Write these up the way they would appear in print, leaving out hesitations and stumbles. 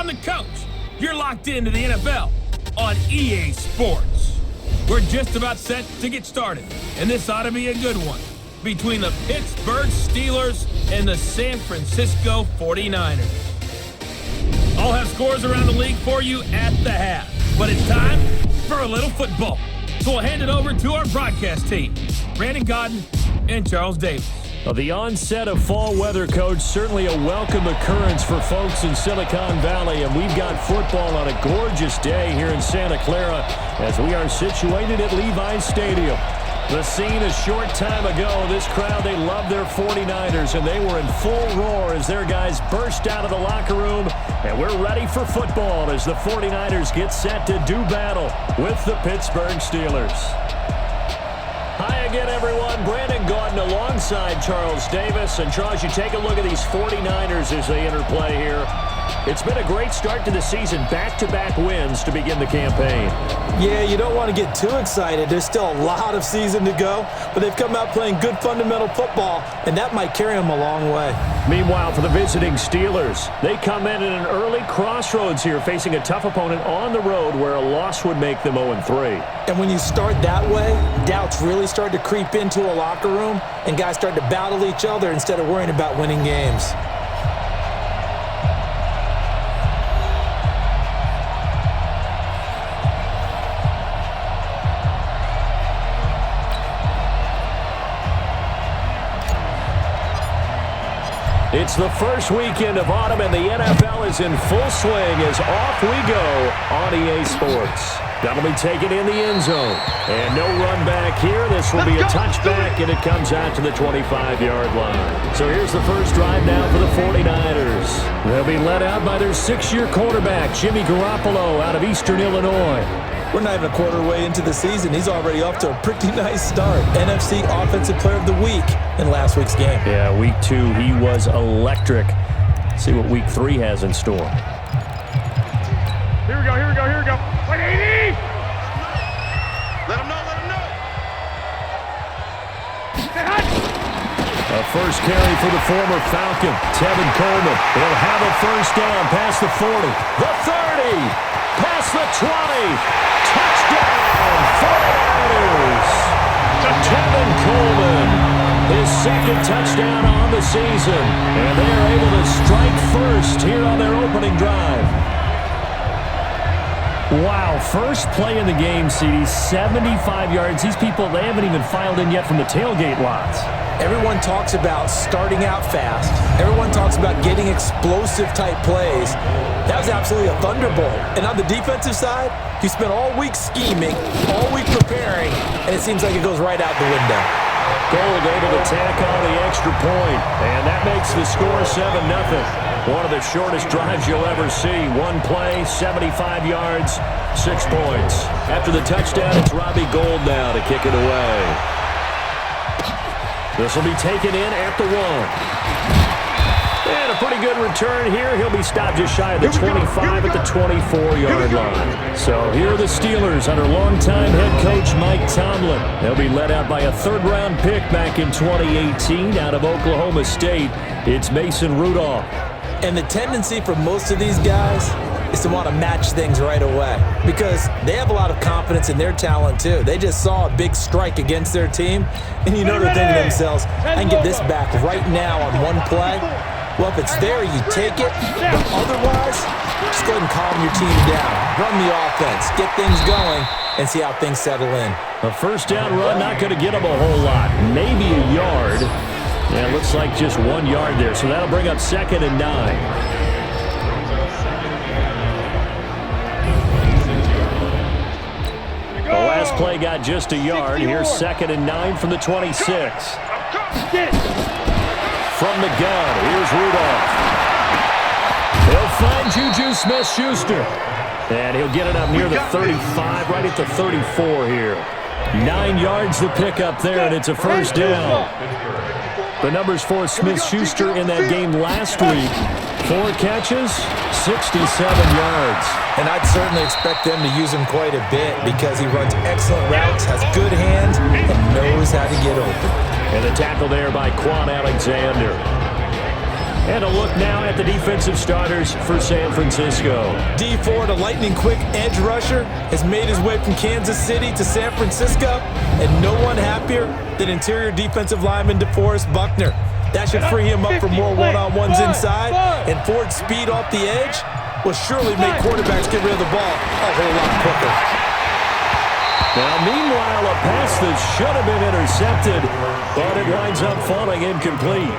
I'm the coach. You're locked into the NFL on EA Sports. We're just about set to get started, and this ought to be a good one between the Pittsburgh Steelers and the San Francisco 49ers. I'll have scores around the league for you at the half, but it's time for a little football. So we'll hand it over to our broadcast team, Brandon Godden and Charles Davis. Well, the onset of fall weather, Coach, certainly a welcome occurrence for folks in Silicon Valley, and we've got football on a gorgeous day here in Santa Clara as we are situated at Levi's Stadium. The scene a short time ago, this crowd, they love their 49ers, and they were in full roar as their guys burst out of the locker room, and we're ready for football as the 49ers get set to do battle with the Pittsburgh Steelers. Hi again, everyone. Brandon Gaudin alongside Charles Davis. And Charles, you take a look at these 49ers as they interplay here. It's been a great start to the season. Back-to-back wins to begin the campaign. Yeah, you don't want to get too excited. There's still a lot of season to go, but they've come out playing good fundamental football, and that might carry them a long way. Meanwhile, for the visiting Steelers, they come in at an early crossroads here, facing a tough opponent on the road where a loss would make them 0-3. And when you start that way, doubts really start to creep into a locker room, and guys start to battle each other instead of worrying about winning games. It's the first weekend of autumn, and the NFL is in full swing as off we go on EA Sports. That'll be taken in the end zone. And no run back here. This will be a touchback, and it comes out to the 25-yard line. So here's the first drive now for the 49ers. They'll be led out by their 6-year quarterback, Jimmy Garoppolo, out of Eastern Illinois. We're not even a quarter way into the season. He's already off to a pretty nice start. NFC Offensive Player of the Week in last week's game. Yeah, week 2, he was electric. See what week 3 has in store. Here we go. Wait, 80! Let him know. A first carry for the former Falcon, Tevin Coleman. He'll have a first down past the 40, the 30, past the 20. Touchdown, 49ers! Tevin Coleman, his second touchdown on the season. And they are able to strike first here on their opening drive. Wow, first play in the game, CD, 75 yards. These people, they haven't even filed in yet from the tailgate lots. Everyone talks about starting out fast. Everyone talks about getting explosive-type plays. That was absolutely a thunderbolt. And on the defensive side, you spent all week scheming, all week preparing, and it seems like it goes right out the window. Gold able to tack on the extra point, and that makes the score 7-0. One of the shortest drives you'll ever see. One play, 75 yards, 6 points. After the touchdown, it's Robbie Gould now to kick it away. This will be taken in at the 1. And a pretty good return here. He'll be stopped just shy of the 25 at the 24-yard line. So here are the Steelers under longtime head coach Mike Tomlin. They'll be led out by a third-round pick back in 2018 out of Oklahoma State. It's Mason Rudolph. And the tendency for most of these guys is to want to match things right away because they have a lot of confidence in their talent too. They just saw a big strike against their team, and you know they're thinking to themselves, I can get this back right now on one play. Well, if it's there, you take it. But otherwise, just go ahead and calm your team down. Run the offense, get things going, and see how things settle in. A first down run, not going to get them a whole lot. Maybe a yard. Yeah, it looks like just 1 yard there, so that'll bring up 2nd and 9. The last play got just a yard. Here's 2nd and 9 from the 26. From the gun, here's Rudolph. He'll find Juju Smith-Schuster. And he'll get it up near the 35, right at the 34 here. 9 yards to pick up there, and it's a first down. The numbers for Smith-Schuster in that game last week. 4 catches, 67 yards. And I'd certainly expect them to use him quite a bit because he runs excellent routes, has good hands, and knows how to get open. And the tackle there by Quan Alexander. And a look now at the defensive starters for San Francisco. D Ford, a lightning-quick edge rusher, has made his way from Kansas City to San Francisco, and no one happier than interior defensive lineman DeForest Buckner. That should free him up for more one-on-ones inside, and Ford's speed off the edge will surely make quarterbacks get rid of the ball a whole lot quicker. Now, meanwhile, a pass that should have been intercepted, but it winds up falling incomplete.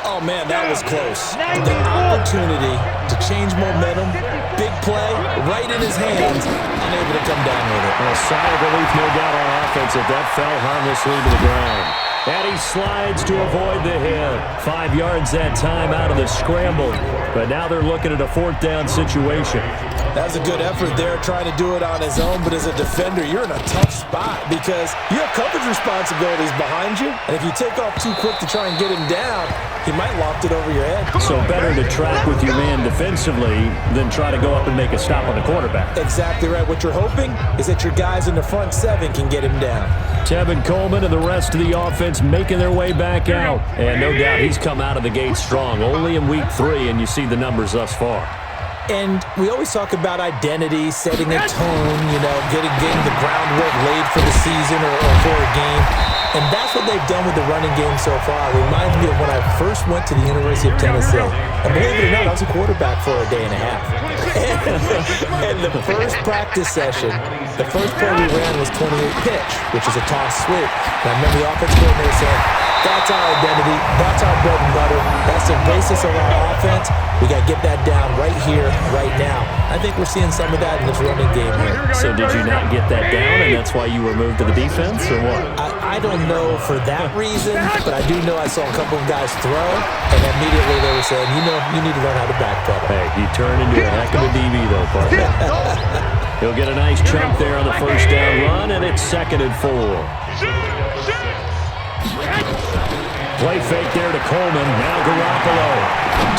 Oh, man, that was close. The opportunity to change momentum, big play, right in his hands, unable to come down with it. A sigh of relief, no doubt, on offense if that fell harmlessly to the ground. And he slides to avoid the hit. 5 yards that time out of the scramble. But now they're looking at a 4th down situation. That was a good effort there, trying to do it on his own. But as a defender, you're in a tough spot because you have coverage responsibilities behind you. And if you take off too quick to try and get him down, he might loft it over your head. So better to track with your man defensively than try to go up and make a stop on the quarterback. Exactly right. What you're hoping is that your guys in the front 7 can get him down. Tevin Coleman and the rest of the offense making their way back out. And no doubt he's come out of the gate strong. Only in week 3, and you see the numbers thus far. And we always talk about identity, setting a tone, getting the groundwork laid for the season or for a game. And that's what they've done with the running game so far. It reminds me of when I first went to the University of Tennessee. And believe it or not, I was a quarterback for a day and a half. And the first practice session, the first play we ran was 28 pitch, which is a toss sweep. And I remember the offense coordinator saying, that's our identity, that's our bread and butter, that's the basis of our offense. We got to get that down right here, right now. I think we're seeing some of that in this running game here. So did you not get that down, and that's why you were moved to the defense, or what? I don't know for that reason, but I do know I saw a couple of guys throw, and immediately they were saying, you need to learn how to backpedal. Hey, you turn into a heck of a DB, though, partner. He'll get a nice chunk there on the first down run, and it's 2nd and 4. Play fake there to Coleman. Now Garoppolo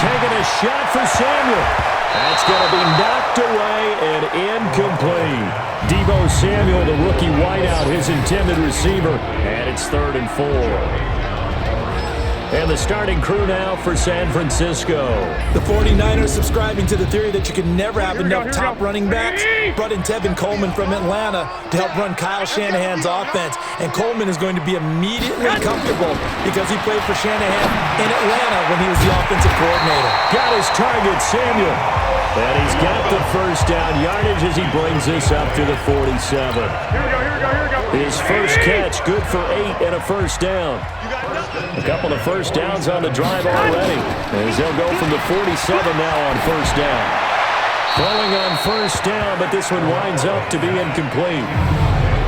taking a shot for Samuel. That's going to be knocked away and incomplete. Deebo Samuel, the rookie wideout, his intended receiver. And it's 3rd and 4. And the starting crew now for San Francisco. The 49ers subscribing to the theory that you can never have enough top running backs. Brought in Tevin Coleman from Atlanta to help run Kyle Shanahan's offense. And Coleman is going to be immediately comfortable because he played for Shanahan in Atlanta when he was the offensive coordinator. Got his target, Samuel. And he's got the first down yardage as he brings this up to the 47. Here we go. His first catch, good for 8 and a first down. A couple of first downs on the drive already, as they'll go from the 47 now on first down. Throwing on first down, but this one winds up to be incomplete.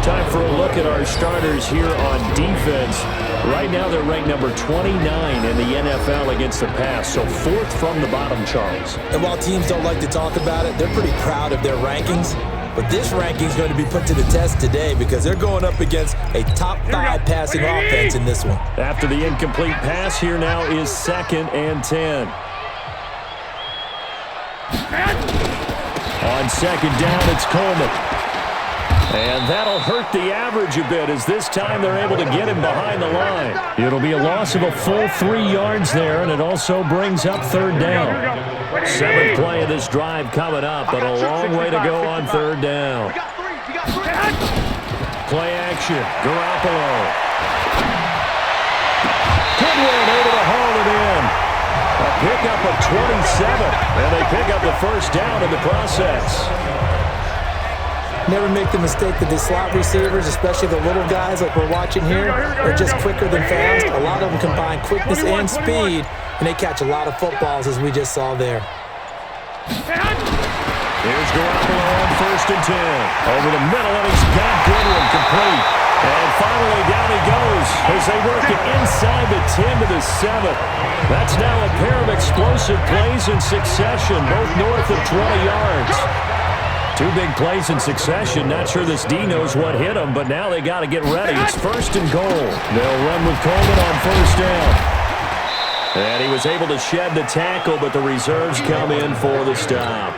Time for a look at our starters here on defense. Right now they're ranked number 29 in the NFL against the pass, so 4th from the bottom, Charles. And while teams don't like to talk about it, they're pretty proud of their rankings. But this ranking is going to be put to the test today because they're going up against a top 5 passing offense in this one. After the incomplete pass, here now is 2nd and 10. On 2nd down, it's Coleman. And that'll hurt the average a bit as this time they're able to get him behind the line. It'll be a loss of a full 3 yards there, and it also brings up 3rd down. 7th play of this drive coming up, but a long way to go on 3rd down. Play action, Garoppolo. Goodwin able to haul it in. A pickup of 27, and they pick up the first down in the process. Never make the mistake that the slot receivers, especially the little guys like we're watching here, are just quicker than fast. A lot of them combine quickness and speed, and they catch a lot of footballs, as we just saw there. Here's Garoppolo on 1st and 10. Over the middle, and he's got Goodwin complete. And finally, down he goes as they work it inside the 10 to the 7. That's now a pair of explosive plays in succession, both north of 20 yards. 2 big plays in succession. Not sure this D knows what hit him, but now they got to get ready. It's 1st and goal. They'll run with Coleman on 1st down. And he was able to shed the tackle, but the reserves come in for the stop.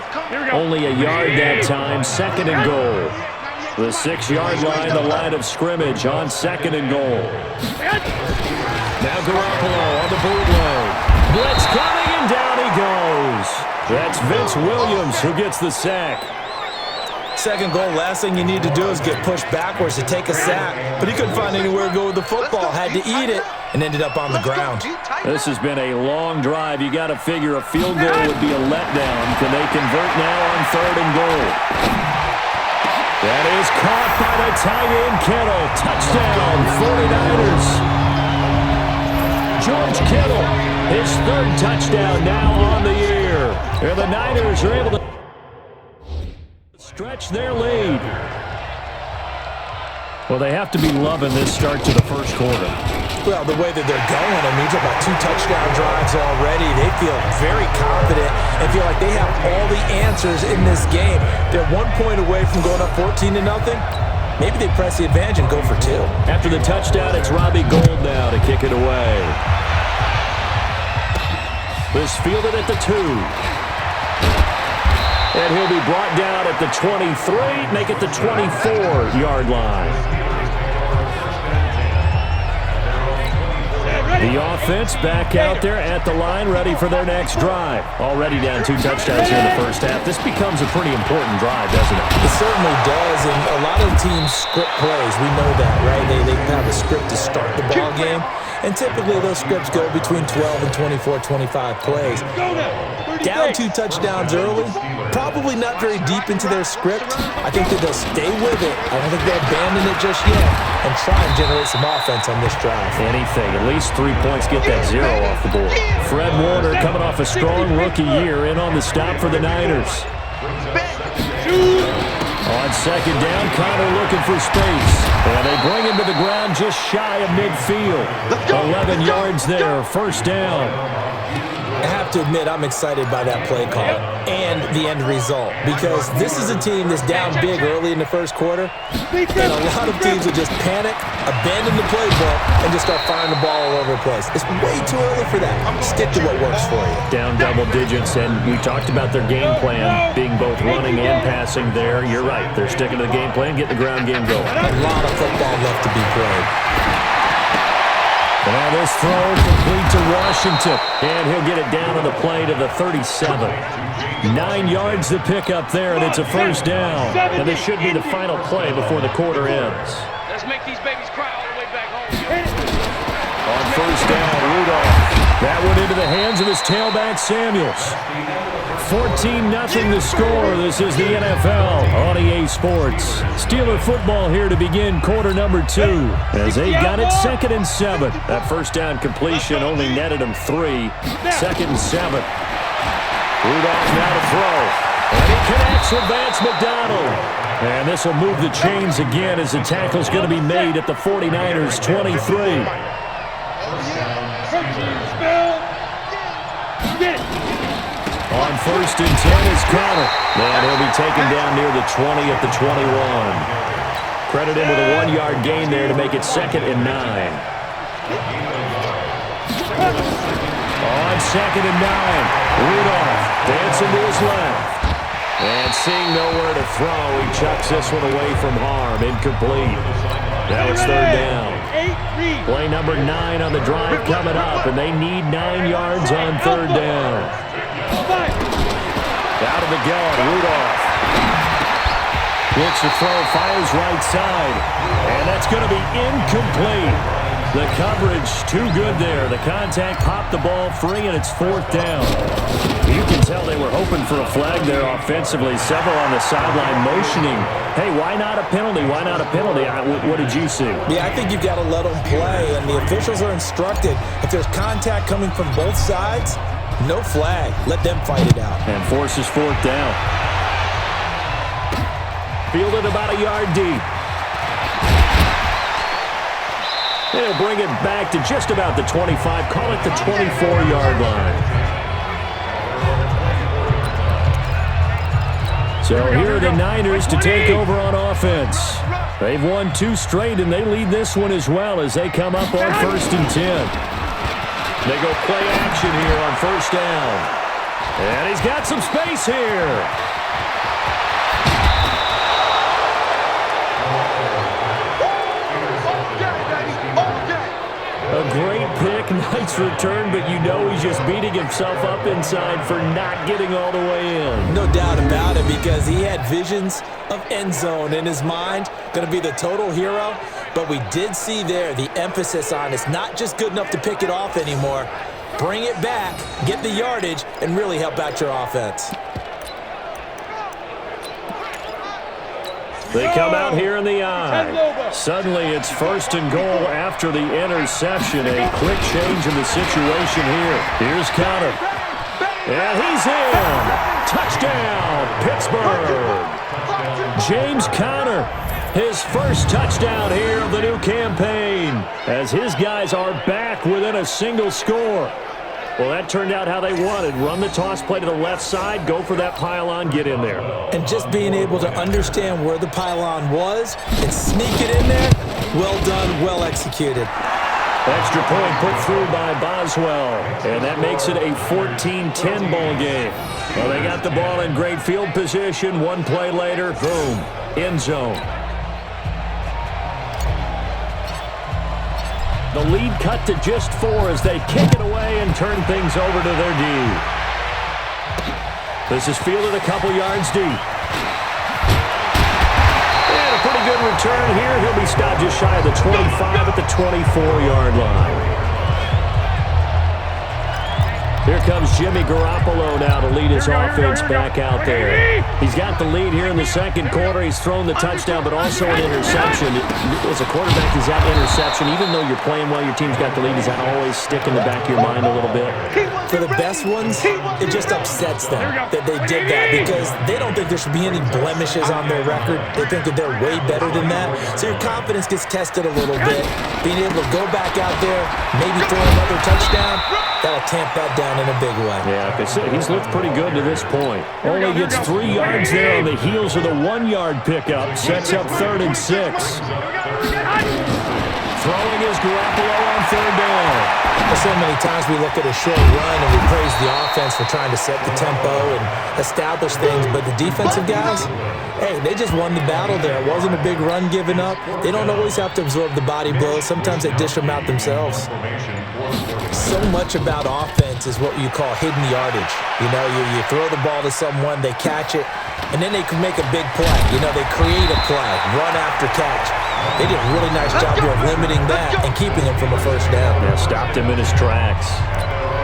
Only a yard that time, 2nd and goal. The 6-yard line, the line of scrimmage on 2nd and goal. Now Garoppolo on the bootleg. Blitz coming, and down he goes. That's Vince Williams who gets the sack. Second goal, last thing you need to do is get pushed backwards to take a sack. But he couldn't find anywhere to go with the football, had to eat it, and ended up on the ground. This has been a long drive. You got to figure a field goal would be a letdown. Can they convert now on 3rd and goal? That is caught by the tight end, Kittle. Touchdown, 49ers. George Kittle, his 3rd touchdown now on the year. And the Niners are able to stretch their lead. Well, they have to be loving this start to the first quarter. Well, the way that they're going, I mean, you're about 2 touchdown drives already. They feel very confident and feel like they have all the answers in this game. They're 1 point away from going up 14-0. Maybe they press the advantage and go for 2. After the touchdown, it's Robbie Gould now to kick it away. This fielded at the 2. And he'll be brought down at the 23, make it the 24-yard line. The offense back out there at the line, ready for their next drive. Already down 2 touchdowns here in the first half. This becomes a pretty important drive, doesn't it? It certainly does, and a lot of teams script plays. We know that, right? They have a script to start the ball game, and typically those scripts go between 12 and 24, 25 plays. Down 2 touchdowns early, probably not very deep into their script. I think that they'll stay with it. I don't think they'll abandon it just yet and try and generate some offense on this drive. Anything, at least 3 points, get that 0 off the board. Fred Warner coming off a strong rookie year in on the stop for the Niners. On 2nd down, Connor looking for space. And they bring him to the ground just shy of midfield. 11 yards there, 1st down. I have to admit, I'm excited by that play call and the end result, because this is a team that's down big early in the first quarter, and a lot of teams will just panic, abandon the playbook, and just start firing the ball all over the place. It's way too early for that. Stick to what works for you. Down double digits, and we talked about their game plan being both running and passing there. You're right. They're sticking to the game plan, getting the ground game going. A lot of football left to be played. And this throw complete to Washington. And he'll get it down on the play to the 37. 9 yards to pick up there, and it's a 1st down. And this should be the final play before the quarter ends. Let's make these babies cry all the way back home. On 1st down, Rudolph. That one into the hands of his tailback, Samuels. 14-0 the score. This is the NFL on EA Sports. Steeler football here to begin quarter number 2 as they got it 2nd and 7. That 1st down completion only netted them 3. 2nd and 7. Rudolph now to throw. And he connects with Vance McDonald. And this will move the chains again as the tackle's going to be made at the 49ers 23. On 1st and 10 is Connor. And he'll be taken down near the 20 at the 21. Credit him with a 1-yard gain there to make it 2nd and 9. On 2nd and 9, Rudolph dancing to his left. And seeing nowhere to throw, he chucks this one away from harm. Incomplete. Now it's 3rd down. Play number 9 on the drive coming up, and they need 9 yards on 3rd down. Out of the gun, Rudolph. Looks to throw, fires right side. And that's going to be incomplete. The coverage too good there. The contact popped the ball free, and it's 4th down. You can tell they were hoping for a flag there offensively. Several on the sideline motioning. Hey, why not a penalty? Why not a penalty? What did you see? Yeah, I think you've got to let them play, and the officials are instructed. If there's contact coming from both sides, no flag. Let them fight it out. And forces 4th down. Fielded about a yard deep. They'll bring it back to just about the 25. Call it the 24-yard line. So here are the Niners to take over on offense. They've won 2 straight, and they lead this one as well as they come up on 1st and 10. They go play action here on 1st down. And he's got some space here. A great pick, points returned, but you know he's just beating himself up inside for not getting all the way in. No doubt about it, because he had visions of end zone in his mind. Going to be the total hero. But we did see there the emphasis on it's not just good enough to pick it off anymore. Bring it back, get the yardage, and really help out your offense. They come out here in the eye. Suddenly it's 1st and goal after the interception. A quick change in the situation here. Here's Conner. And he's in. Touchdown, Pittsburgh. James Conner, his first touchdown here of the new campaign, as his guys are back within a single score. Well, that turned out how they wanted. Run the toss play to the left side, go for that pylon, get in there. And just being able to understand where the pylon was and sneak it in there, well done, well executed. Extra point put through by Boswell, and that makes it a 14-10 ball game. Well, they got the ball in great field position. One play later, boom, end zone. The lead cut to just 4 as they kick it away and turn things over to their D. This is fielded a couple yards deep. And a pretty good return here. He'll be stopped just shy of the 25 at the 24-yard line. Here comes Jimmy Garoppolo now to lead his offense back out there. He's got the lead here in the second quarter. He's thrown the touchdown, but also an interception. As a quarterback, is that interception, even though you're playing well, your team's got the lead, does that always stick in the back of your mind a little bit? For the best ones, it just upsets them that they did that, because they don't think there should be any blemishes on their record. They think that they're way better than that. So your confidence gets tested a little bit. Being able to go back out there, maybe throw another touchdown, that'll tamp that down in a big way. Yeah, he's looked pretty good to this point. Only gets 3 yards there on the heels of the 1-yard pickup. Sets up 3rd and 6. Throwing is Garoppolo on 3rd down. So many times we look at a short run and we praise the offense for trying to set the tempo and establish things, but the defensive guys, hey, they just won the battle there. It wasn't a big run given up. They don't always have to absorb the body blows. Sometimes they dish them out themselves. So much about offense is what you call hidden yardage. You know, you throw the ball to someone, they catch it, and then they can make a big play. You know, they create a play, run after catch. They did a really nice job of limiting that and keeping him from a first down. Yeah, stopped him in his tracks.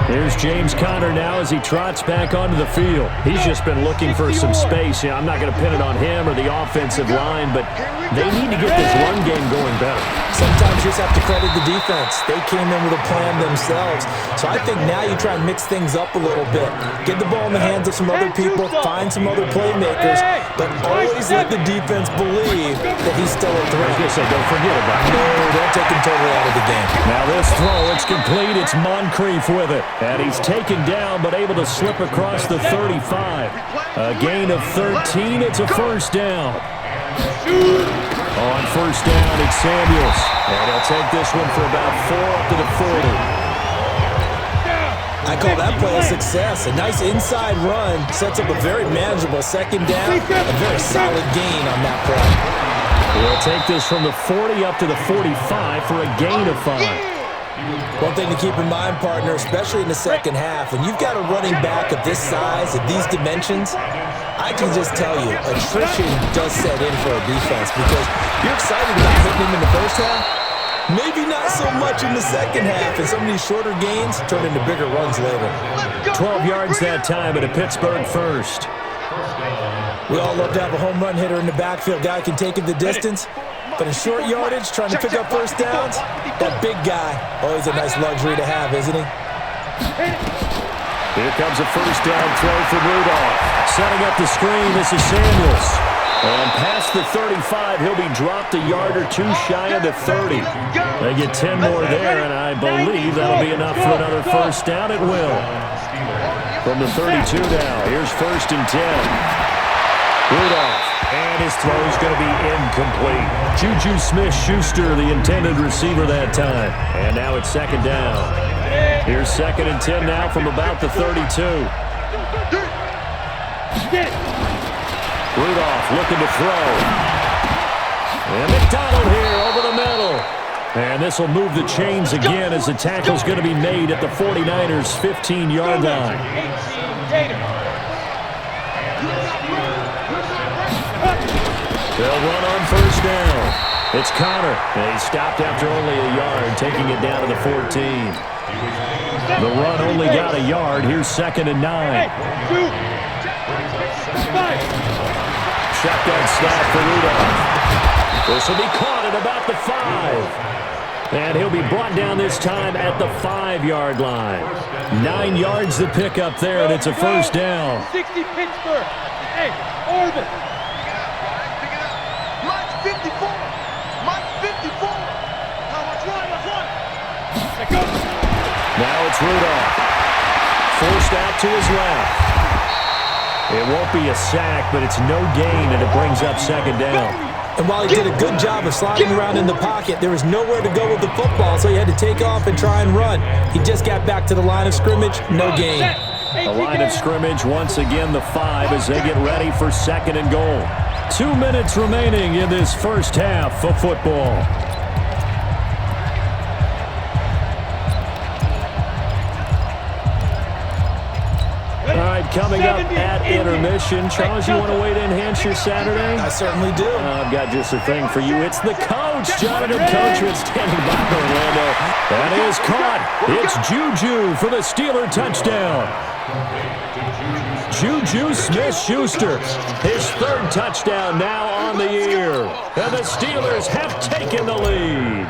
Here's James Conner now as he trots back onto the field. He's just been looking for some space. I'm not going to pin it on him or the offensive line, but they need to get this run game going better. Sometimes you just have to credit the defense. They came in with a plan themselves. So I think now you try and mix things up a little bit. Get the ball in the hands of some other people, find some other playmakers, but always let the defense believe that he's still a threat. I was going to say, don't forget about it. No, don't take him totally out of the game. Now this throw, it's complete. It's Moncrief with it. And he's taken down, but able to slip across the 35. A gain of 13. It's a first down. On first down, it's Samuels. And he'll take this one for about 4 up to the 40. I call that play a success. A nice inside run sets up a very manageable second down. A very solid gain on that play. He'll take this from the 40 up to the 45 for a gain of 5. One thing to keep in mind, partner, especially in the second half, when you've got a running back of this size, of these dimensions, I can just tell you, attrition does set in for a defense, because you're excited about hitting him in the first half, maybe not so much in the second half, and some of these shorter gains turn into bigger runs later. 12 yards that time at a Pittsburgh first. We all love to have a home run hitter in the backfield, guy can take it the distance. But in short yardage, trying to pick up first downs, that big guy, always a nice luxury to have, isn't he? Here comes a first down throw for Rudolph. Setting up the screen, this is Samuels. And past the 35, he'll be dropped a yard or two shy of the 30. They get 10 more there, and I believe that'll be enough for another first down. It will. From the 32 now, here's 1st and 10. Rudolph, and his throw is going to be incomplete. Juju Smith-Schuster, the intended receiver that time. And now it's 2nd down. Here's 2nd and 10 now from about the 32. Rudolph looking to throw. And McDonald here over the middle. And this will move the chains again as the tackle's going to be made at the 49ers' 15-yard line. They'll run on first down. It's Connor. And he stopped after only a yard, taking it down to the 14. The run only got a yard. Here's 2nd and 9. Shotgun snap for Rudolph. This will be caught at about the 5. And he'll be brought down this time at the 5-yard line. 9 yards to pick up there, and it's a first down. 60 Pittsburgh. Hey, Orban. Mike 54. Mike 54. Let's run. Let's go. Now it's Rudolph. Forced out to his left. It won't be a sack, but it's no gain, and it brings up 2nd down. And while he did a good job of sliding around in the pocket, there was nowhere to go with the football, so he had to take off and try and run. He just got back to the line of scrimmage, no gain. The line of scrimmage, once again, the 5 as they get ready for 2nd and goal. 2 minutes remaining in this first half of football. All right, coming up at intermission. Charles, you want to wait to enhance your Saturday? I certainly do. I've got just a thing for you. It's the coach, Jonathan Coachman, standing by Orlando. That is caught. It's Juju for the Steeler touchdown. Juju Smith-Schuster, his 3rd touchdown now on the year. And the Steelers have taken the lead.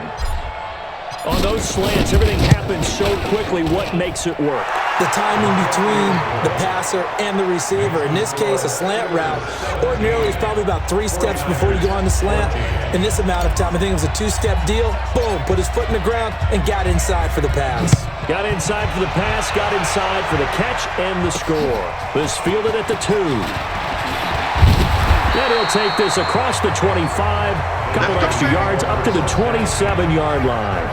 On those slants, everything happens so quickly. What makes it work? The timing between the passer and the receiver. In this case, a slant route. Ordinarily, it's probably about 3 steps before you go on the slant. In this amount of time, I think it was a 2-step deal. Boom, put his foot in the ground and got inside for the pass. Got inside for the pass, got inside for the catch and the score. This fielded at the 2. And he'll take this across the 25. Couple extra yards up to the 27-yard line.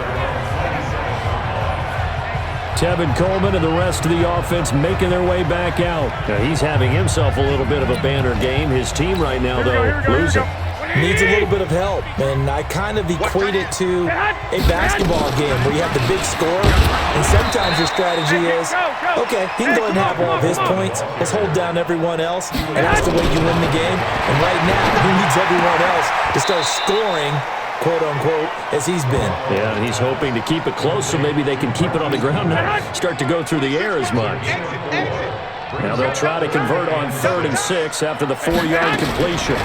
Tevin Coleman and the rest of the offense making their way back out. Now he's having himself a little bit of a banner game. His team right now, though, losing. Needs a little bit of help, and I kind of equate it to a basketball game where you have the big score, and sometimes your strategy is, okay, he can go ahead and have all of his points. Let's hold down everyone else, and that's the way you win the game. And right now, he needs everyone else to start scoring, quote-unquote, as he's been. Yeah, and he's hoping to keep it close so maybe they can keep it on the ground, not start to go through the air as much. Now they'll try to convert on 3rd and 6 after the 4-yard completion.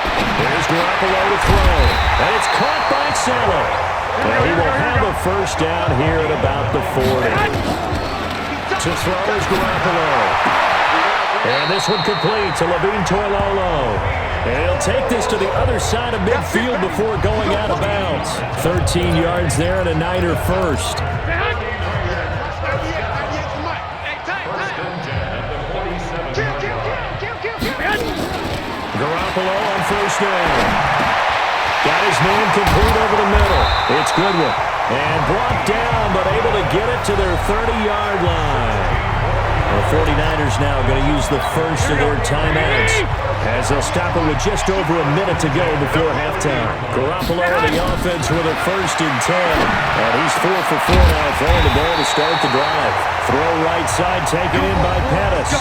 Here's Garoppolo to throw, and it's caught by Salah. And he will have a first down here at about the 40. To throw is Garoppolo. And this one complete to Levine Toilolo. And he'll take this to the other side of midfield before going out of bounds. 13 yards there and a Niner first. Garoppolo on first down. Got his man complete over the middle. It's Goodwin. And brought down, but able to get it to their 30-yard line. The 49ers now going to use the first of their timeouts as they'll stop it with just over a minute to go before halftime. Garoppolo in the offense with a 1st and 10. And he's 4 for 4 now, throwing the ball to start the drive. Throw right side taken in by Pettis.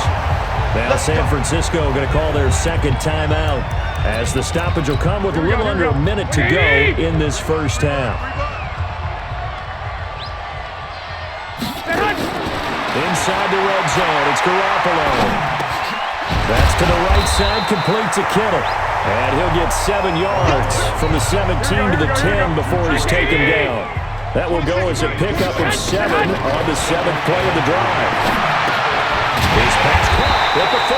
Now San Francisco going to call their 2nd timeout as the stoppage will come with a little under a minute to go in this first half. Inside the red zone, it's Garoppolo. That's to the right side, complete to Kittle. And he'll get 7 yards from the 17 to the 10 before he's taken down. That will go as a pickup of 7 on the 7th play of the drive. His pass caught at the 4.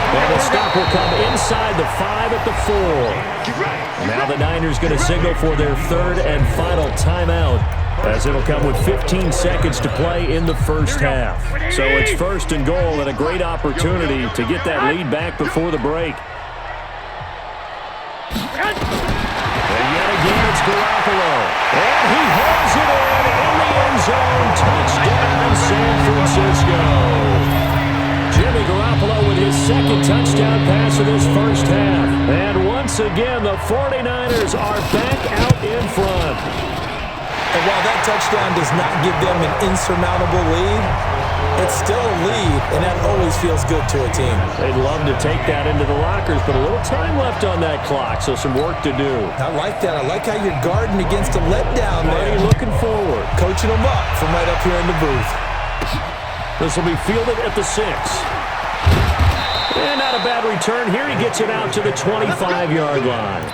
And the stop will come inside the 5 at the 4. Now the Niners going to signal for their 3rd and final timeout, as it'll come with 15 seconds to play in the first half. So it's 1st and goal and a great opportunity to get that lead back before the break. And yet again, it's Garoppolo. And he hauls it in the end zone. Touchdown, San Francisco. Jimmy Garoppolo with his second touchdown pass of this first half. And once again, the 49ers are back out in front. And while that touchdown does not give them an insurmountable lead, it's still a lead, and that always feels good to a team. They'd love to take that into the lockers, but a little time left on that clock, so some work to do. I like that. I like how you're guarding against a letdown there. Looking forward. Coaching them up from right up here in the booth. This will be fielded at the 6. And not a bad return. Here he gets it out to the 25-yard line.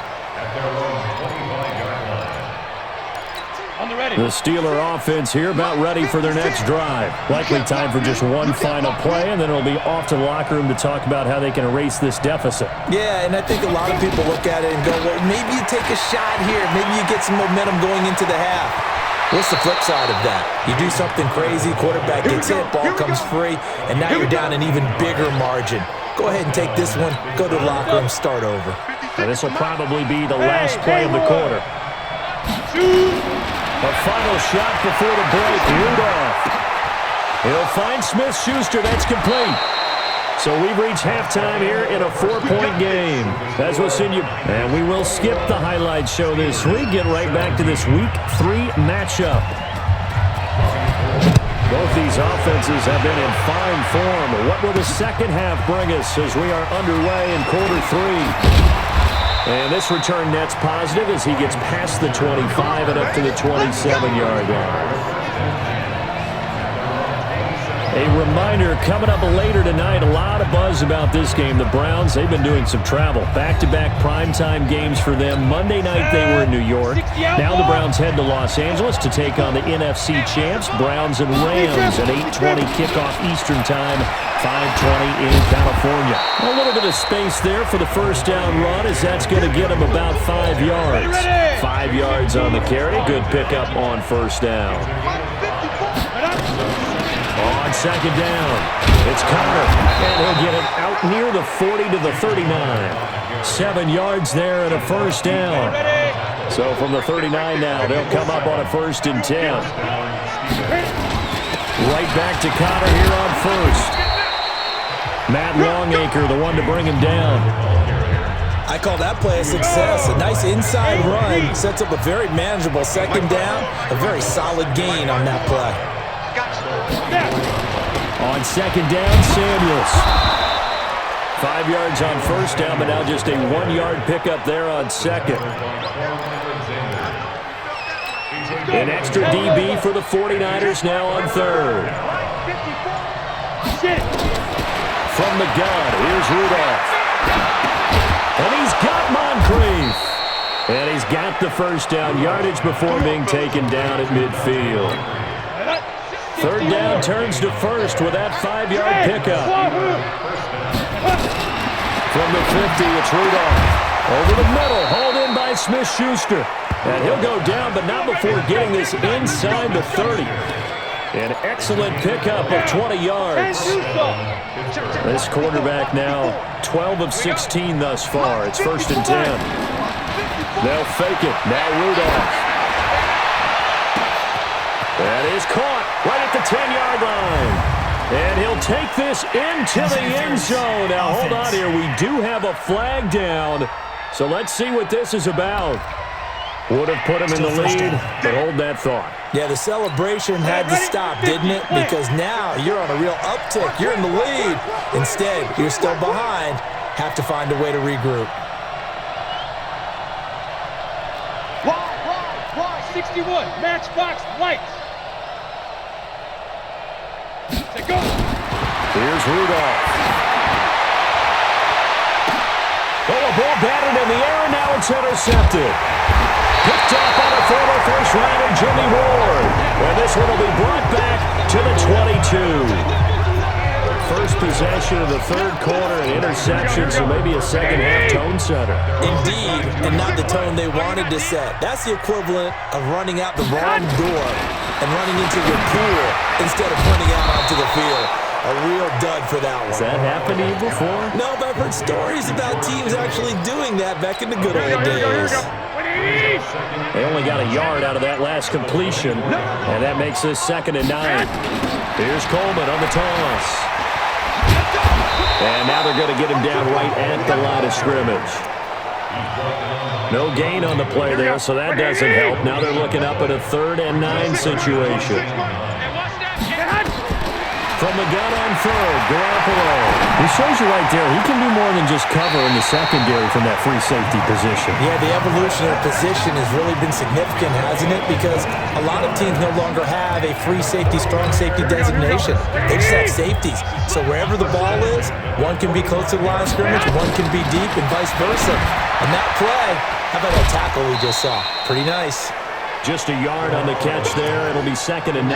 The Steeler offense here about ready for their next drive. Likely time for just one final play, and then it'll be off to the locker room to talk about how they can erase this deficit. Yeah, and I think a lot of people look at it and go, well, maybe you take a shot here. Maybe you get some momentum going into the half. What's the flip side of that? You do something crazy, quarterback gets hit, ball comes free, and now you're down an even bigger margin. Go ahead and take this one, go to the locker room, start over. And this will probably be the last play of the quarter. A final shot before the break. Rudolph. He'll find Smith-Schuster. That's complete. So we've reached halftime here in a 4-point game. That's what's in you. And we will skip the highlight show this week. Get right back to this Week 3 matchup. Both these offenses have been in fine form. What will the second half bring us as we are underway in quarter 3? And this return net's positive as he gets past the 25 and up to the 27-yard line. A reminder, coming up later tonight, a lot of buzz about this game. The Browns, they've been doing some travel. Back-to-back primetime games for them. Monday night they were in New York. Now the Browns head to Los Angeles to take on the NFC champs, Browns and Rams, at 8:20 kickoff Eastern time, 5:20 in California. A little bit of space there for the first down run, as that's going to get him about 5 yards. 5 yards on the carry. Good pickup on first down. On second down, it's Connor, and he'll get it out near the 40 to the 39. 7 yards there and a first down. So from the 39 now, they'll come up on a 1st and 10. Right back to Connor here on first. Matt Longacre, the one to bring him down. I call that play a success. A nice inside run sets up a very manageable second down. A very solid gain on that play. On second down, Samuels. 5 yards on first down, but now just a 1-yard pickup there on second. An extra DB for the 49ers now on third. From the gun, here's Rudolph. And he's got Moncrief. And he's got the first down yardage before being taken down at midfield. Third down turns to first with that 5-yard pickup. From the 50, it's Rudolph. Over the middle, hauled in by Smith-Schuster. And he'll go down, but not before getting this inside the 30. An excellent pickup of 20 yards. This quarterback now 12 of 16 thus far. It's 1st and 10. They'll fake it. Now Rudolph. That is caught right at the 10-yard line. And he'll take this into the end zone. Now, hold on here. We do have a flag down. So let's see what this is about. Would have put him in the lead, but hold that thought. Yeah, the celebration had to stop, didn't it? Because now you're on a real uptick. You're in the lead. Instead, you're still behind. Have to find a way to regroup. Wide, 61, matchbox, lights. Go. Here's Rudolph. Oh, a ball batted in the air, and now it's intercepted. Picked up on a former first-rounder, Jimmy Ward. And this one will be brought back to the 22. First possession of the third quarter, an interception, so maybe a second-half tone setter. Indeed, and not the tone they wanted to set. That's the equivalent of running out the wrong door and running into your pool instead of running out onto the field. A real dud for that one. Has that happened to you before? No, but I've heard stories about teams actually doing that back in the good old days. They only got a yard out of that last completion, and that makes this 2nd and 9. Here's Coleman on the toss. And now they're going to get him down right at the line of scrimmage. No gain on the play there, so that doesn't help. Now they're looking up at a 3rd and 9 situation. From the gun on 3rd, Garoppolo. He shows you right there, he can do more than just cover in the secondary from that free safety position. Yeah, the evolution of position has really been significant, hasn't it? Because a lot of teams no longer have a free safety, strong safety designation. They just have safeties. So wherever the ball is, one can be close to the line of scrimmage, one can be deep, and vice versa. And that play, how about that tackle we just saw? Pretty nice. Just a yard on the catch there. It'll be 2nd and 9.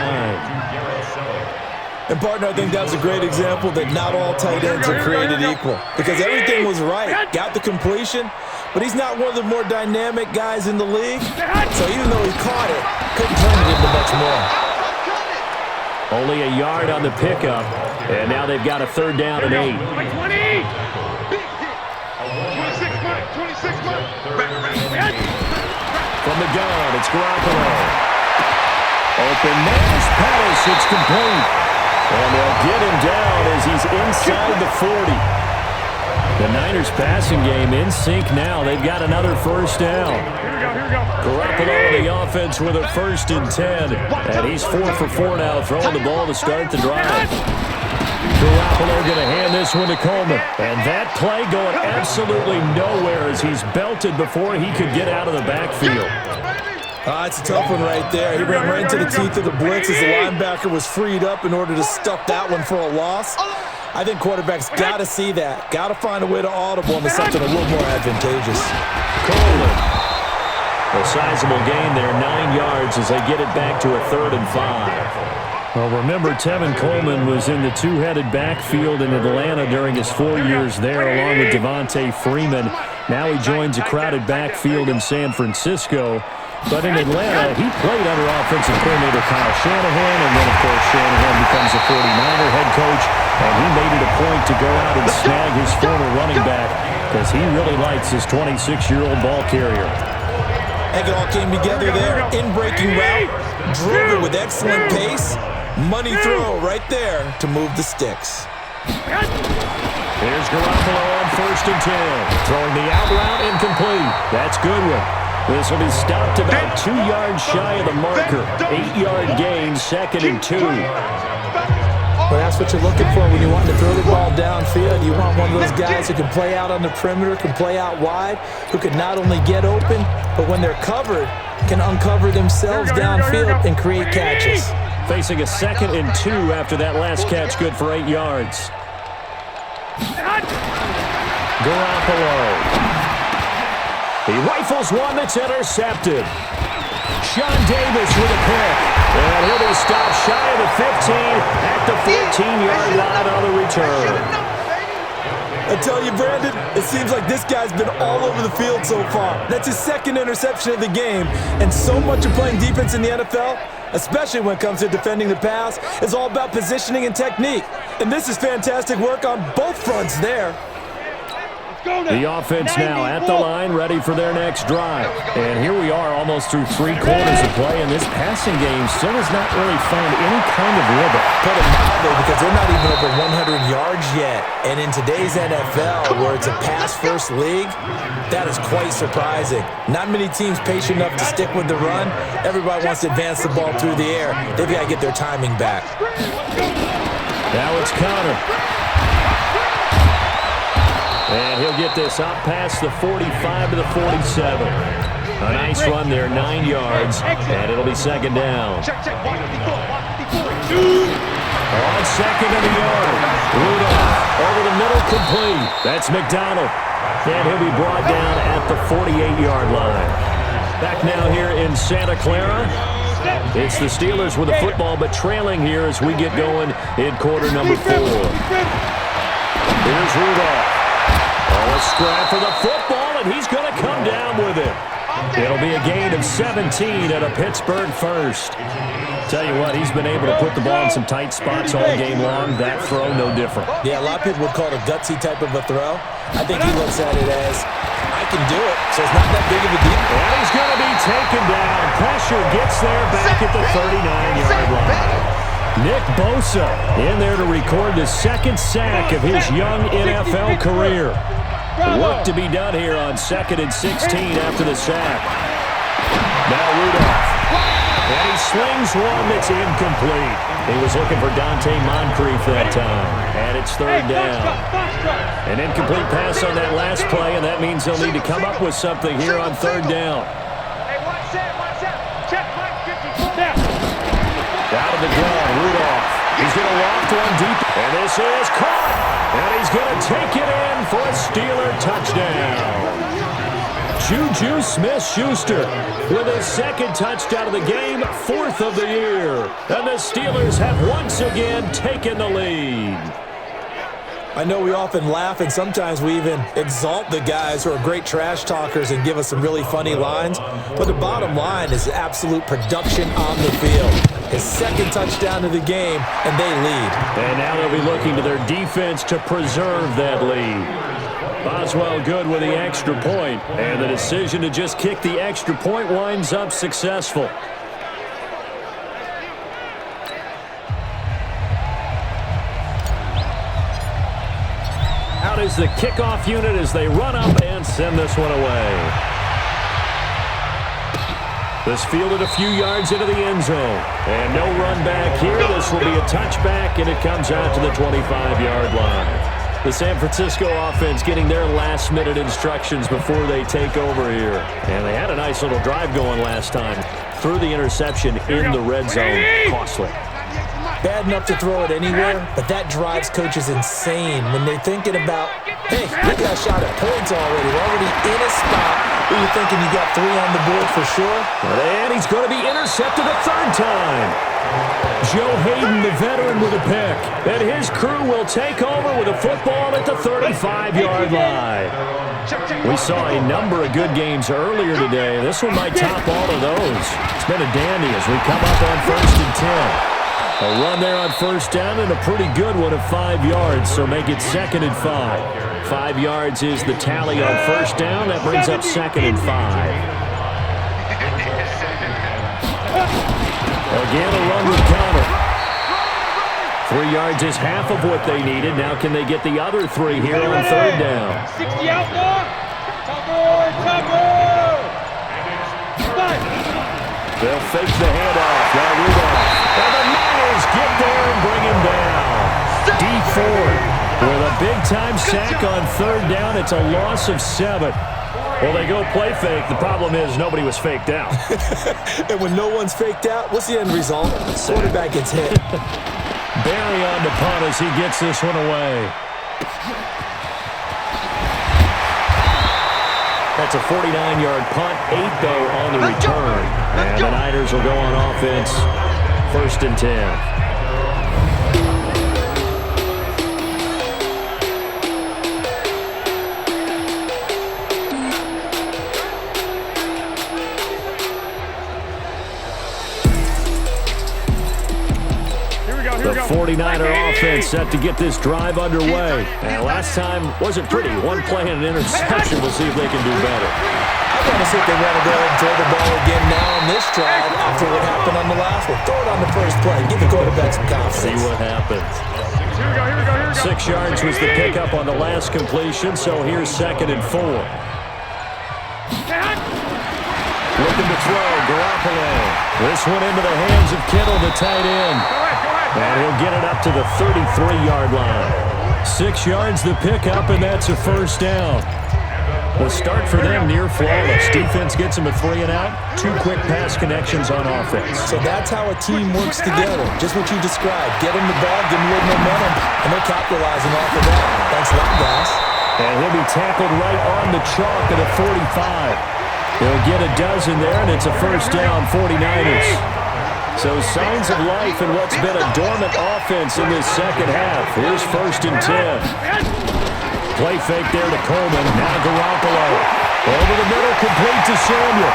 And, partner, I think that was a great example that not all tight ends are created equal. Because everything was right. Got the completion, but he's not one of the more dynamic guys in the league. So even though he caught it, couldn't turn it into much more. Only a yard on the pickup, and now they've got a 3rd down and 8. 26 months. From the gun, it's Garoppolo. Open man, Pettis, it's complete. And they'll get him down as he's inside the 40. The Niners passing game in sync now. They've got another 1st down. Garoppolo on the offense with a 1st and 10. And he's 4 for 4 now, throwing the ball to start the drive. Garoppolo going to hand this one to Coleman. And that play going absolutely nowhere as he's belted before he could get out of the backfield. It's a tough one right there. He ran right into the teeth of the blitz as the linebacker was freed up in order to stuff that one for a loss. I think quarterbacks got to see that. Got to find a way to audible into something a little more advantageous. Coleman. A sizable gain there, 9 yards as they get it back to a 3rd and 5. Well, remember, Tevin Coleman was in the two-headed backfield in Atlanta during his 4 years there, along with Devontae Freeman. Now he joins a crowded backfield in San Francisco. But in Atlanta, he played under offensive coordinator Kyle Shanahan, and then, of course, Shanahan becomes a 49er head coach, and he made it a point to go out and snag his former running back because he really likes his 26-year-old ball carrier. I think it all came together there. In-breaking route, drove it with excellent pace, money throw right there to move the sticks. Here's Garoppolo on 1st and 10. Throwing the out route incomplete. That's Goodwin. This will be stopped about 2 yards shy of the marker. 8-yard gain, 2nd and 2. Well, that's what you're looking for when you want to throw the ball downfield. You want one of those guys who can play out on the perimeter, can play out wide, who can not only get open, but when they're covered, can uncover themselves downfield and create catches. Facing a 2nd and 2 after that last catch, good for 8 yards. Garoppolo. He rifles one that's intercepted. Sean Davis with a pick. And he'll be stopped shy of the 15 at the 14-yard line on the return. I tell you, Brandon, it seems like this guy's been all over the field so far. That's his 2nd interception of the game. And so much of playing defense in the NFL, especially when it comes to defending the pass, is all about positioning and technique. And this is fantastic work on both fronts there. The offense now at the line, ready for their next drive. And here we are almost through 3 quarters of play, and this passing game still has not really found any kind of rhythm. Put it mildly, because they're not even over 100 yards yet. And in today's NFL, where it's a pass-first league, that is quite surprising. Not many teams patient enough to stick with the run. Everybody wants to advance the ball through the air. They've got to get their timing back. Now it's Connor. And he'll get this up past the 45 to the 47. A nice run there, 9 yards, and it'll be 2nd down. On 2nd and a yard. Rudolph over the middle, complete. That's McDonald. And he'll be brought down at the 48-yard line. Back now here in Santa Clara. It's the Steelers with the football, but trailing here as we get going in quarter number 4. Here's Rudolph. A scrap for the football, and he's going to come down with it. It'll be a gain of 17 at a Pittsburgh first. Tell you what, he's been able to put the ball in some tight spots all game long. That throw, no different. Yeah, a lot of people would call it a gutsy type of a throw. I think he looks at it as, I can do it, so it's not that big of a deal. And he's going to be taken down. Pressure gets there back at the 39-yard line. Nick Bosa in there to record the second sack of his young NFL career. Work to be done here on 2nd and 16 after the sack. Now Rudolph. And he slings one that's incomplete. He was looking for Dante Moncrief that time. And it's 3rd down. An incomplete pass on that last play, and that means they'll need to come up with something here on 3rd down. Out of the ground, Rudolph. He's going to loft one deep. And this is caught. And he's going to take it in for a Steeler touchdown. Juju Smith-Schuster with his 2nd touchdown of the game, 4th of the year. And the Steelers have once again taken the lead. I know we often laugh, and sometimes we even exalt the guys who are great trash talkers and give us some really funny lines. But the bottom line is absolute production on the field. His 2nd touchdown of the game, and they lead. And now they'll be looking to their defense to preserve that lead. Boswell good with the extra point, and the decision to just kick the extra point winds up successful. Out is the kickoff unit as they run up and send this one away. This fielded a few yards into the end zone. And no run back here. This will be a touchback, and it comes out to the 25-yard line. The San Francisco offense getting their last-minute instructions before they take over here. And they had a nice little drive going last time. Threw the interception in the red zone. Costly. Bad enough to throw it anywhere, but that drives coaches insane when they're thinking about, hey, we got a shot at points already. We're already in a spot where you're thinking you got 3 on the board for sure. And he's going to be intercepted a 3rd time. Joe Hayden, the veteran, with a pick. And his crew will take over with a football at the 35-yard line. We saw a number of good games earlier today. This one might top all of those. It's been a dandy as we come up on 1st and 10. A run there on 1st down and a pretty good one of 5 yards, so make it 2nd and 5. 5 yards is the tally on 1st down. That brings up 2nd and 5. Again, a run with Connor. 3 yards is half of what they needed. Now can they get the other 3 here on 3rd down? 60 out more. They'll fake the handoff. Now Rudolph. And the Niners get there and bring him down. D Ford with a big-time sack on 3rd down. It's a loss of 7. Well, they go play fake. The problem is nobody was faked out. And when no one's faked out, what's the end result? The quarterback gets hit. Barry on the punt as he gets this one away. That's a 49-yard punt, 8 though on the return. And the Niners will go on offense, 1st and 10. The 49er offense set to get this drive underway. And last time wasn't pretty. One play and an interception. We'll see if they can do better. I want to see if they want to go ahead and throw the ball again now on this drive after what happened on the last one. Throw it on the first play. Give the quarterback some confidence. See what happens. Here we go. 6 yards was the pickup on the last completion, so here's 2nd and 4. Looking to throw, Garoppolo. This one into the hands of Kittle, the tight end. And he'll get it up to the 33-yard line. 6 yards the pickup, and that's a 1st down. The start for them near flawless. Defense gets them a 3 and out. 2 quick pass connections on offense. So that's how a team works together. Just what you described. Get them the ball, give them a little momentum, and they're capitalizing off of that. Thanks a lot, guys. And he'll be tackled right on the chalk at a 45. He'll get a dozen there, and it's a 1st down, 49ers. So signs of life in what's been a dormant offense in this second half. Here's 1st and 10. Play fake there to Coleman. Now Garoppolo. Over the middle, complete to Samuel.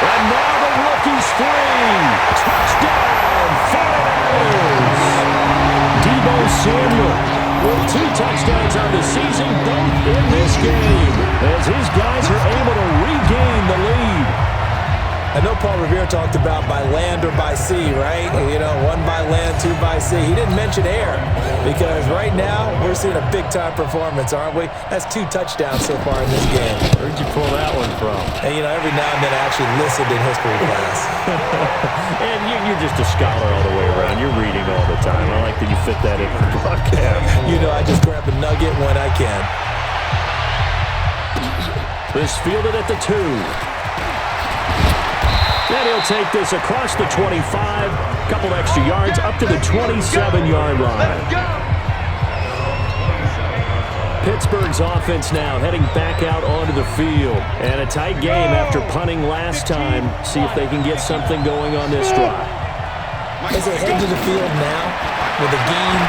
And now the rookie's free. Touchdown, 49ers. Deebo Samuel with 2 touchdowns on the season, both in this game, as his guys are able to regain the lead. I know Paul Revere talked about by land or by sea, right? You know, one by land, two by sea. He didn't mention air because right now we're seeing a big-time performance, aren't we? That's 2 touchdowns so far in this game. Where'd you pull that one from? And, you know, every now and then I actually listened in history class. And you're just a scholar all the way around. You're reading all the time. I like that you fit that in the broadcast. You know, I just grab a nugget when I can. This fielded at the 2. And he'll take this across the 25, couple extra yards, up to the 27-yard line. Pittsburgh's offense now heading back out onto the field. And a tight game after punting last time. See if they can get something going on this drive. As they head to the field now, with a game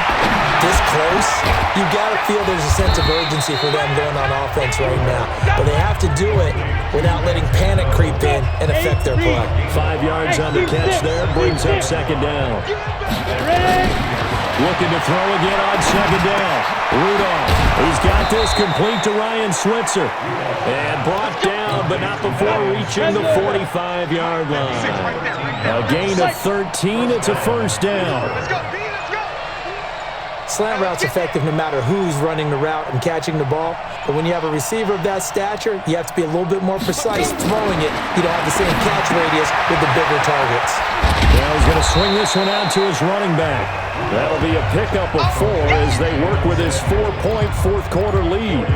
this close, you got to feel there's a sense of urgency for them going on offense right now. But they have to do it without letting panic creep in and affect their play. 5 yards on the catch there, brings up second down. Looking to throw again on second down. Rudolph, he's got this complete to Ryan Switzer. And brought down, but not before reaching the 45-yard line. A gain of 13, it's a first down. Slant route's effective no matter who's running the route and catching the ball. But when you have a receiver of that stature, you have to be a little bit more precise throwing it. You don't have the same catch radius with the bigger targets. Now he's going to swing this one out to his running back. That'll be a pickup of 4 as they work with his 4-point fourth-quarter lead.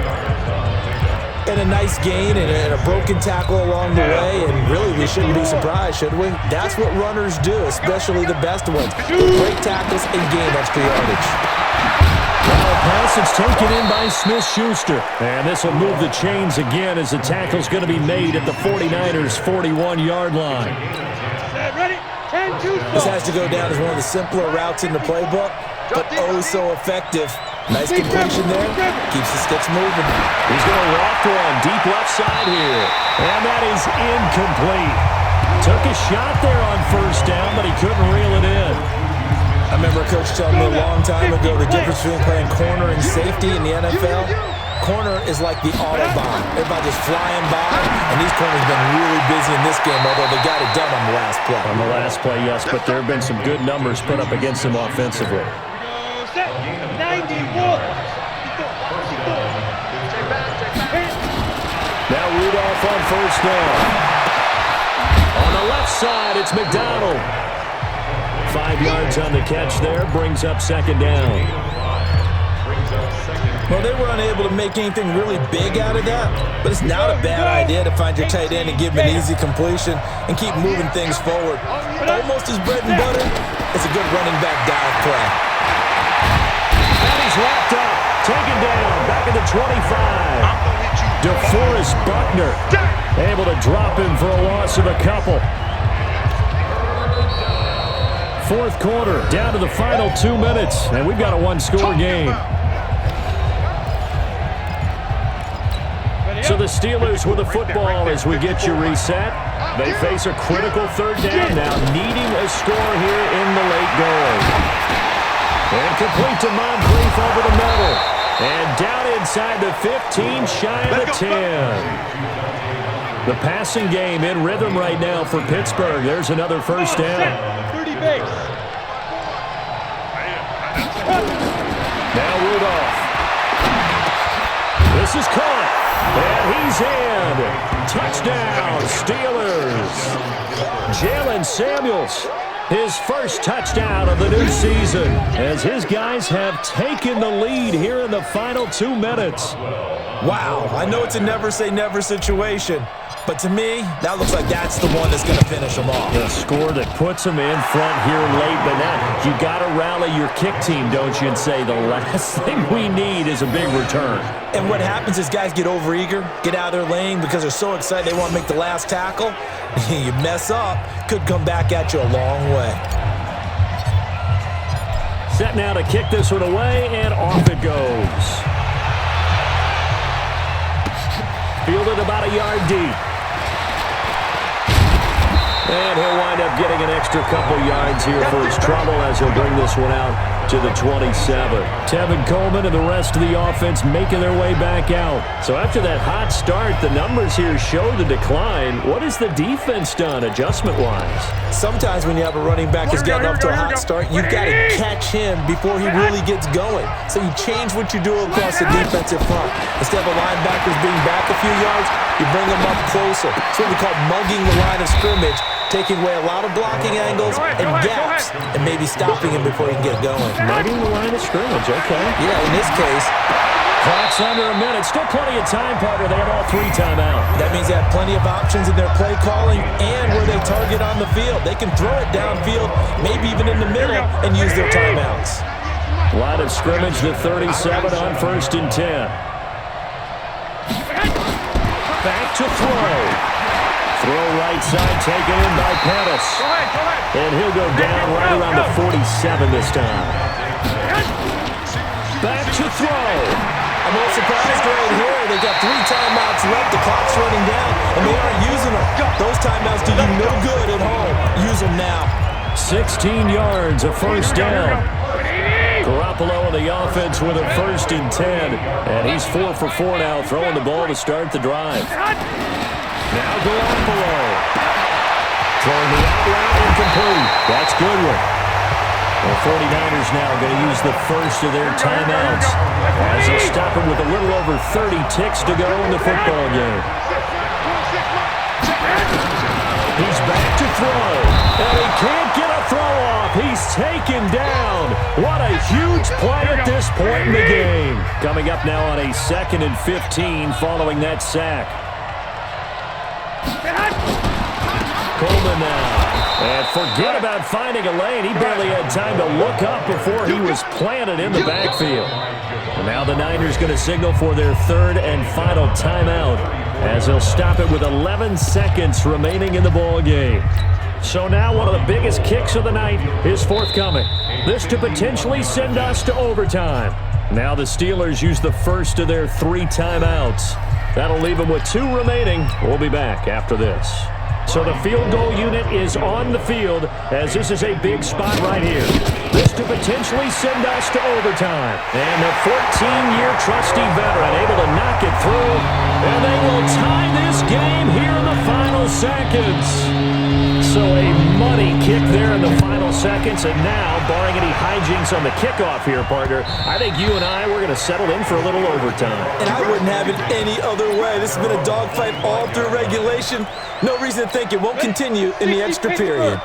And a nice gain and a broken tackle along the way, and really we shouldn't be surprised, should we? That's what runners do, especially the best ones. Break tackles and gain extra yardage. Now a pass is taken in by Smith-Schuster. And this will move the chains again as the tackle's going to be made at the 49ers' 41-yard line. This has to go down as one of the simpler routes in the playbook, but oh so effective. Nice completion there. Keeps the sticks moving. He's going to loft one deep left side here. And that is incomplete. Took a shot there on first down, but he couldn't reel it in. I remember a coach telling me a long time ago the difference between playing corner and safety in the NFL. Corner is like the Autobahn. Everybody just flying by, and these corners have been really busy in this game, although they got it done on the last play. On the last play, yes, but there have been some good numbers put up against them offensively. 91. Now Rudolph on first down. On the left side, it's McDonald. 5 yards on the catch there, brings up second down. Well, they were unable to make anything really big out of that, but it's not a bad idea to find your tight end and give him an easy completion and keep moving things forward. Almost his bread and butter. It's a good running back dive play. And he's wrapped up, taken down, back at the 25. DeForest Buckner able to drop him for a loss of a couple. Fourth quarter, down to the final 2 minutes, and we've got a one-score game. So the Steelers with the football as we get you reset. They face a critical third down now, needing a score here in the late going. And complete to Moncrief over the middle. And down inside the 15, shy of the 10. The passing game in rhythm right now for Pittsburgh. There's another first down. 30 base. Now Rudolph. This is caught. And he's in. Touchdown, Steelers. Jalen Samuels, his first touchdown of the new season, as his guys have taken the lead here in the final 2 minutes. Wow, I know it's a never-say-never situation, but to me, that looks like that's the one that's going to finish them off. The score that puts them in front here late, but now you got to rally your kick team, don't you, and say the last thing we need is a big return. And what happens is guys get overeager, get out of their lane because they're so excited they want to make the last tackle. You mess up, could come back at you a long way. Set now to kick this one away, and off it goes. Fielded about a yard deep. And he'll wind up getting an extra couple yards here for his trouble as he'll bring this one out to the 27. Tevin Coleman and the rest of the offense making their way back out. So after that hot start, the numbers here show the decline. What has the defense done adjustment-wise? Sometimes when you have a running back who's getting up to a hot start, you've got to catch him before he really gets going. So you change what you do across the defensive front. Instead of the linebackers being back a few yards, you bring them up closer. It's what we call mugging the line of scrimmage, taking away a lot of blocking angles and gaps, and maybe stopping him before he can get going. Mugging the line of scrimmage, okay. Yeah, in this case, clock's under a minute. Still plenty of time, partner. They have all 3 timeouts. that means they have plenty of options in their play calling and where they target on the field. They can throw it downfield, maybe even in the middle, and use their timeouts. Line of scrimmage, the 37 on 1st and 10. Back to throw. Throw right side, taken in by Pettis. And he'll go down right around the 47 this time. Back to throw. I'm a little surprised right here. They got 3 timeouts left. The clock's running down, and they aren't using them. Those timeouts do you no good at home. Use them now. 16 yards, a first down. Garoppolo on the offense with a 1st and 10. And he's 4 for 4 now, throwing the ball to start the drive. Now Garoppolo. Throwing the out route incomplete. That's Goodwin. The 49ers now going to use the first of their timeouts as they'll stop him with a little over 30 ticks to go in the football game. He's back to throw, and he can't get a throw off. He's taken down. What a huge play at this point in the game. Coming up now on a 2nd and 15 following that sack. Coleman now. And forget about finding a lane. He barely had time to look up before he was planted in the backfield. And now the Niners going to signal for their 3rd and final timeout as they'll stop it with 11 seconds remaining in the ball game. So now one of the biggest kicks of the night is forthcoming. This to potentially send us to overtime. Now the Steelers use the first of their 3 timeouts. That'll leave them with 2 remaining. We'll be back after this. So the field goal unit is on the field as this is a big spot right here. This to potentially send us to overtime. And the 14-year trusty veteran able to knock it through. And they will tie this game here in the final seconds. So a money kick there in the final seconds. And now, barring any hijinks on the kickoff here, partner, I think you and I, we're going to settle in for a little overtime. And I wouldn't have it any other way. This has been a dogfight all through regulation. No reason to think it won't continue in the extra period.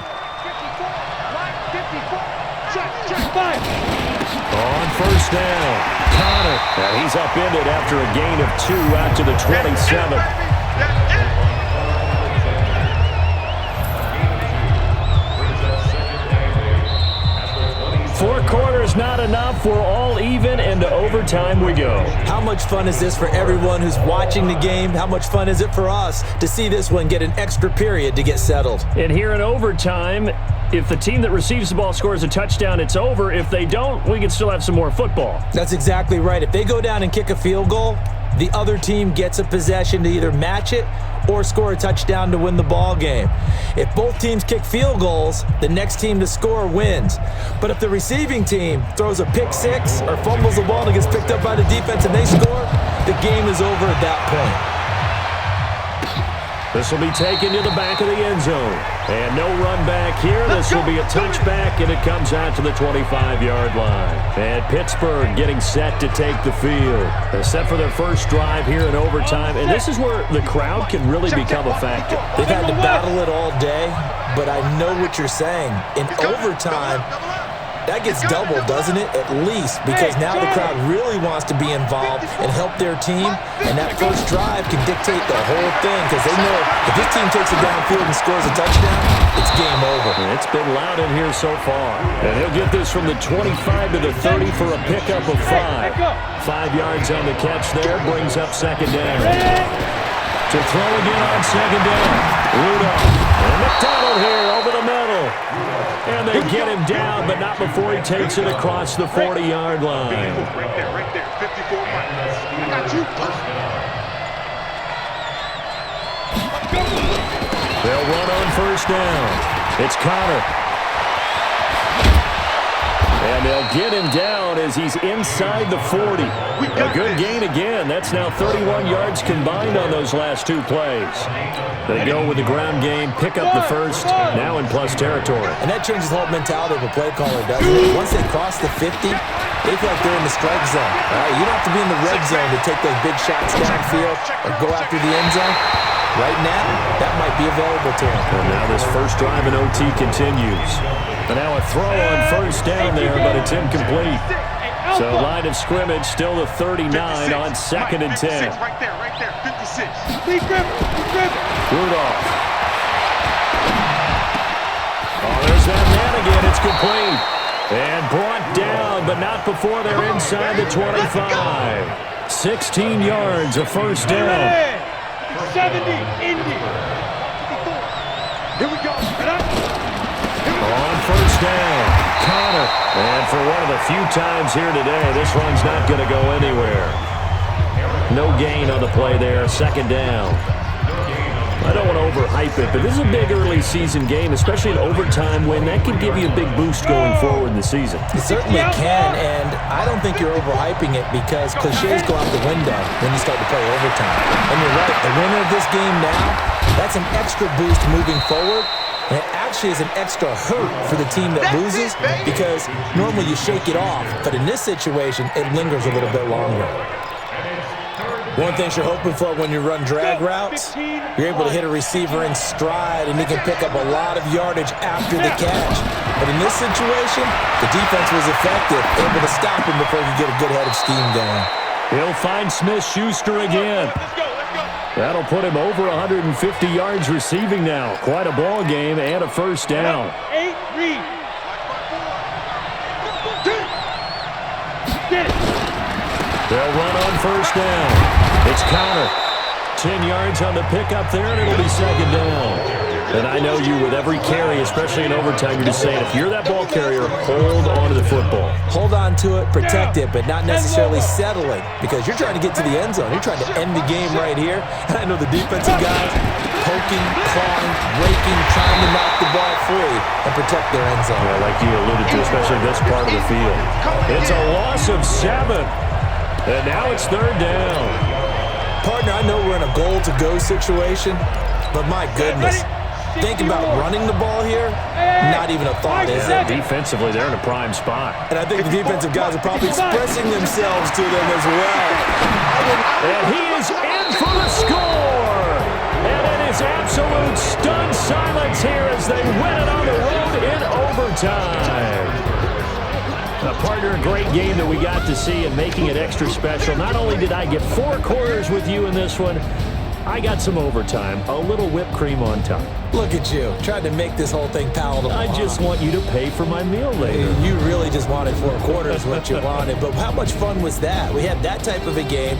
On first down, Connor. And he's upended after a gain of 2 out to the 27. 4 quarters not enough. We're all even, and to overtime we go. How much fun is this for everyone who's watching the game? How much fun is it for us to see this one get an extra period to get settled? And here in overtime, if the team that receives the ball scores a touchdown, it's over. If they don't, we can still have some more football. That's exactly right. If they go down and kick a field goal, the other team gets a possession to either match it or score a touchdown to win the ball game. If both teams kick field goals, the next team to score wins. But if the receiving team throws a pick 6 or fumbles the ball and gets picked up by the defense and they score, the game is over at that point. This will be taken to the back of the end zone. And no run back here. This will be a touchback, and it comes out to the 25-yard line. And Pittsburgh getting set to take the field. They're set for their first drive here in overtime, and this is where the crowd can really become a factor. They've had to battle it all day, but I know what you're saying. In overtime, that gets doubled, doesn't it? At least, because now the crowd really wants to be involved and help their team, and that first drive can dictate the whole thing because they know if this team takes it downfield and scores a touchdown, it's game over. It's been loud in here so far. And he'll get this from the 25 to the 30 for a pickup of 5. 5 yards on the catch there, brings up second down. To throw again on second down. Rudolph and McDonald here over the middle. And they get him down, but not before he takes it across the 40-yard line. Right there, 54 miles. I got you. They'll run on first down. It's Connor. And they'll get him down as he's inside the 40. A good gain again. That's now 31 yards combined on those last two plays. They go with the ground game, pick up the first, now in plus territory. And that changes the whole mentality of a play caller, doesn't it? Once they cross the 50, they feel like they're in the strike zone. Right? You don't have to be in the red zone to take those big shots downfield or go after the end zone. Right now, that might be available to him. And now this first drive in OT continues. And now a throw on first down there, but it's incomplete. So line of scrimmage still the 39 on 2nd and 10. Right there, 56. Rudolph. Oh, there's that man again. It's complete. And brought down, but not before they're inside the 25. 16 yards, a first down. 70, Indy. Here we go. On first down, Connor. And for one of the few times here today, this run's not going to go anywhere. No gain on the play there, 2nd down. I don't want to overhype it, but this is a big early season game, especially an overtime win. That can give you a big boost going forward in the season. It certainly can, and I don't think you're overhyping it because cliches go out the window when you start to play overtime. And you're right, the winner of this game now, that's an extra boost moving forward. And it actually is an extra hurt for the team that loses because normally you shake it off, but in this situation, it lingers a little bit longer. One thing you're hoping for when you run drag routes, you're able to hit a receiver in stride and he can pick up a lot of yardage after the catch. But in this situation, the defense was effective, able to stop him before he could get a good head of steam going. He'll find Smith-Schuster again. That'll put him over 150 yards receiving now. Quite a ball game and a first down. 8, read. Get it. They'll run on first down. It's Connor. 10 yards on the pickup there, and it'll be 2nd down. And I know you with every carry, especially in overtime, you're just saying, if you're that ball carrier, hold on to the football. Hold on to it, protect it, but not necessarily settling because you're trying to get to the end zone. You're trying to end the game right here. And I know the defensive guys poking, clawing, raking, trying to knock the ball free and protect their end zone. Yeah, like you alluded to, especially this part of the field. It's a loss of 7. And now it's 3rd down. Partner, I know we're in a goal-to-go situation, but my goodness, think about running the ball here, not even a thought, is it? Defensively, they're in a prime spot. And I think the defensive guys are probably expressing themselves to them as well. And he is in for the score. And it is absolute stunned silence here as they win it on the road in overtime. Partner, a great game that we got to see and making it extra special. Not only did I get 4 quarters with you in this one, I got some overtime, a little whipped cream on top. Look at you, trying to make this whole thing palatable. I just want you to pay for my meal later. You really just wanted 4 quarters, what you wanted. But how much fun was that? We had that type of a game.